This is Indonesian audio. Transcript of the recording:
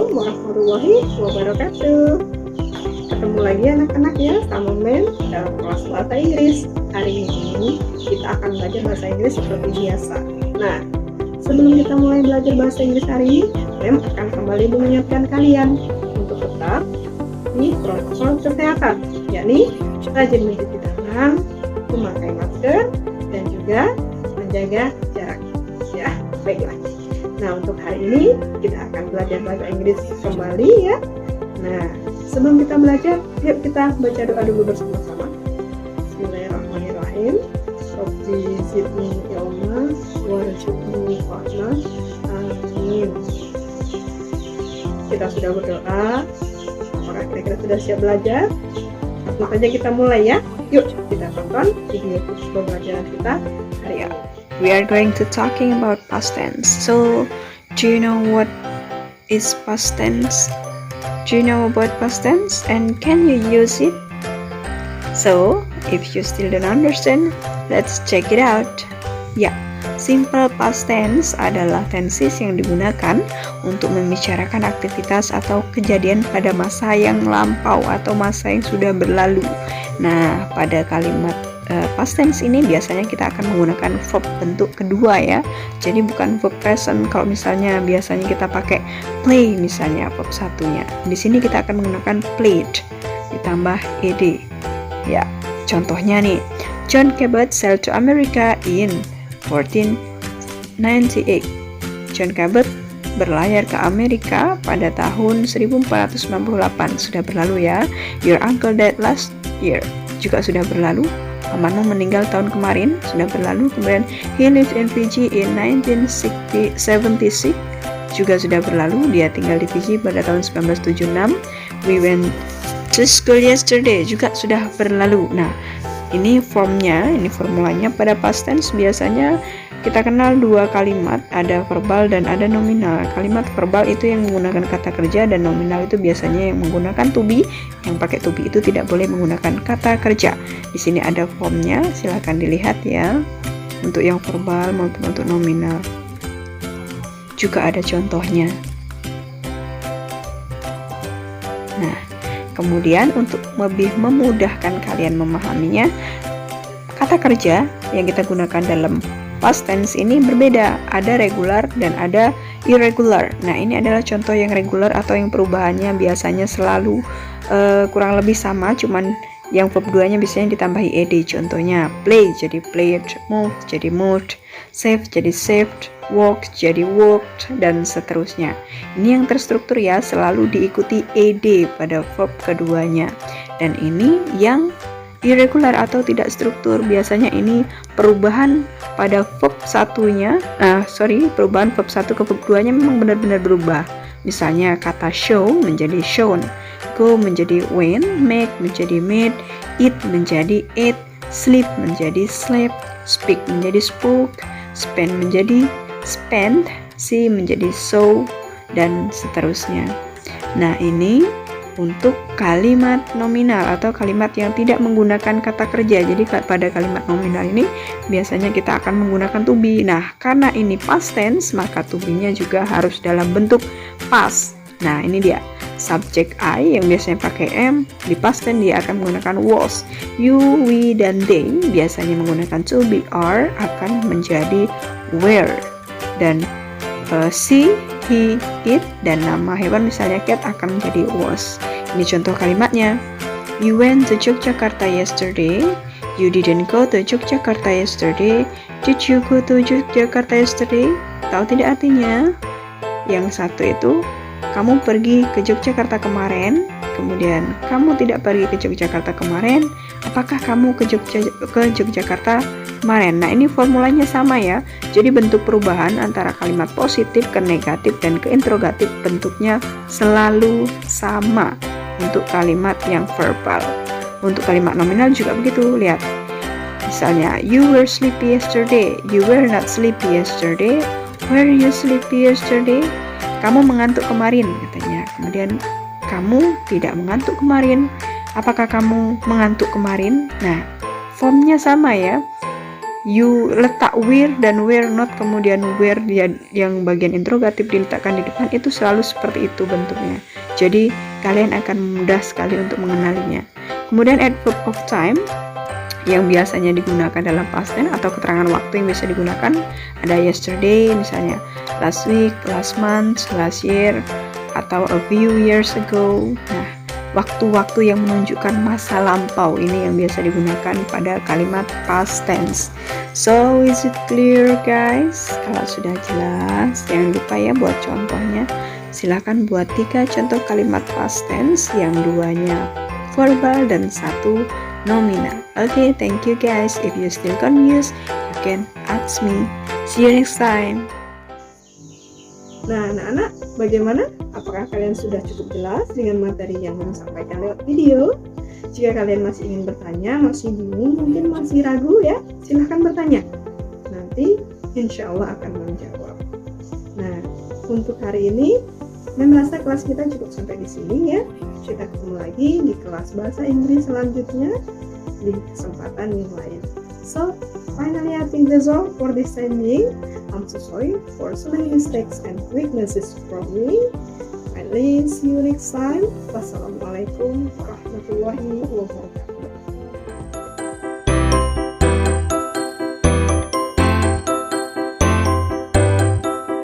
Assalamualaikum warahmatullahi wabarakatuh. Ketemu lagi anak-anak ya sama Men dalam kelas bahasa Inggris. Hari ini kita akan belajar bahasa Inggris seperti biasa. Nah, sebelum kita mulai belajar bahasa Inggris hari ini, Mem akan kembali mengingatkan kalian untuk tetap di protokol kesehatan, yakni rajin mencuci tangan, memakai masker, dan juga menjaga jarak. Ya, baiklah. Nah, untuk hari ini kita akan belajar bahasa Inggris kembali ya. Nah, sebelum kita belajar, yuk kita baca doa dulu bersama-sama. Bismillahirrahmanirrahim. Rabbi zidni ilma warzuqni fahma. Amin. Kita sudah berdoa. Apakah kira-kira sudah siap belajar? Langsung saja kita mulai ya. Yuk kita tonton video pembelajaran kita hari ini. We are going to talking about past tense. So, do you know what is past tense? Do you know about past tense and can you use it? So, if you still don't understand, let's check it out. Ya, simple past tense adalah tenses yang digunakan untuk membicarakan aktivitas atau kejadian pada masa yang lampau atau masa yang sudah berlalu. Nah, pada kalimat past tense ini biasanya kita akan menggunakan verb bentuk kedua ya. Jadi bukan verb present. Kalau misalnya biasanya kita pakai play misalnya verb satunya. Di sini kita akan menggunakan played ditambah ed. Ya, contohnya nih. John Cabot sailed to America in 1498. John Cabot berlayar ke Amerika pada tahun 1498. Sudah berlalu ya. Your uncle died last year. Juga sudah berlalu. Pamanmu meninggal tahun kemarin, sudah berlalu. Kemudian he lived in Fiji in 1976, juga sudah berlalu. Dia tinggal di Fiji pada tahun 1976. We went to school yesterday, juga sudah berlalu. Nah, ini formnya, ini formulanya pada past tense biasanya kita kenal dua kalimat, ada verbal dan ada nominal. Kalimat verbal itu yang menggunakan kata kerja dan nominal itu biasanya yang menggunakan to be. Yang pakai to be itu tidak boleh menggunakan kata kerja. Di sini ada formnya, silahkan dilihat ya. Untuk yang verbal maupun untuk nominal. Juga ada contohnya. Nah, kemudian untuk lebih memudahkan kalian memahaminya, kata kerja yang kita gunakan dalam past tense ini berbeda, ada regular dan ada irregular. Nah, ini adalah contoh yang regular atau yang perubahannya biasanya selalu kurang lebih sama, cuman yang verb 2-nya biasanya ditambahi ed. Contohnya play jadi played, move jadi moved, save jadi saved, walk jadi walked, dan seterusnya. Ini yang terstruktur ya, selalu diikuti ed pada verb keduanya. Dan ini yang irregular atau tidak struktur, biasanya ini perubahan pada verb satunya, perubahan verb 1 ke verb 2-nya memang benar-benar berubah. Misalnya kata show menjadi shown, go menjadi went, make menjadi made, eat menjadi ate, sleep menjadi slept, speak menjadi spoke, spend menjadi spent, see menjadi saw, dan seterusnya. Nah, ini untuk kalimat nominal atau kalimat yang tidak menggunakan kata kerja. Jadi pada kalimat nominal ini biasanya kita akan menggunakan to be. Nah, karena ini past tense, maka to be-nya juga harus dalam bentuk past. Nah, ini dia. Subject I yang biasanya pakai am, di past tense dia akan menggunakan was. You, we, dan they biasanya menggunakan to be, are akan menjadi were. Dan she, he, it, dan nama hewan misalnya cat akan menjadi was. Ini contoh kalimatnya. You went to Yogyakarta yesterday. You didn't go to Yogyakarta yesterday. Did you go to Yogyakarta yesterday? Tahu tidak artinya? Yang satu itu, kamu pergi ke Yogyakarta kemarin. Kemudian, kamu tidak pergi ke Yogyakarta kemarin. Apakah kamu ke Yogyakarta kemarin? Nah, ini formulanya sama ya. Jadi bentuk perubahan antara kalimat positif ke negatif dan ke interrogatif bentuknya selalu sama untuk kalimat yang verbal. Untuk kalimat nominal juga begitu. Lihat. Misalnya, you were sleepy yesterday. You were not sleepy yesterday. Were you sleepy yesterday? Kamu mengantuk kemarin, katanya. Kemudian, kamu tidak mengantuk kemarin. Apakah kamu mengantuk kemarin? Nah, formnya sama ya. you letak were dan were not, kemudian were yang bagian interrogatif diletakkan di depan, itu selalu seperti itu bentuknya. Jadi kalian akan mudah sekali untuk mengenalinya. Kemudian adverb of time yang biasanya digunakan dalam past tense atau keterangan waktu yang bisa digunakan ada yesterday, misalnya last week, last month, last year, atau a few years ago. Nah, waktu-waktu yang menunjukkan masa lampau ini yang biasa digunakan pada kalimat past tense. So, is it clear guys? Kalau sudah jelas, jangan lupa ya buat contohnya. Silahkan buat 3 contoh kalimat past tense yang 2-nya verbal dan 1 nominal. Okay, thank you guys. If you still confused, you can ask me. See you next time. Nah, anak-anak, bagaimana? Apakah kalian sudah cukup jelas dengan materi yang disampaikan lewat video? Jika kalian masih ingin bertanya, masih bingung, mungkin masih ragu ya, silahkan bertanya. Nanti insya Allah akan menjawab. Nah, untuk hari ini, saya merasa kelas kita cukup sampai di sini ya. Kita ketemu lagi di kelas bahasa Inggris selanjutnya di kesempatan yang lain. So, finally I think that's all for this time being. I'm so sorry for so many mistakes and weaknesses from me. Finally, see you next time. Wassalamualaikum warahmatullahi wabarakatuh.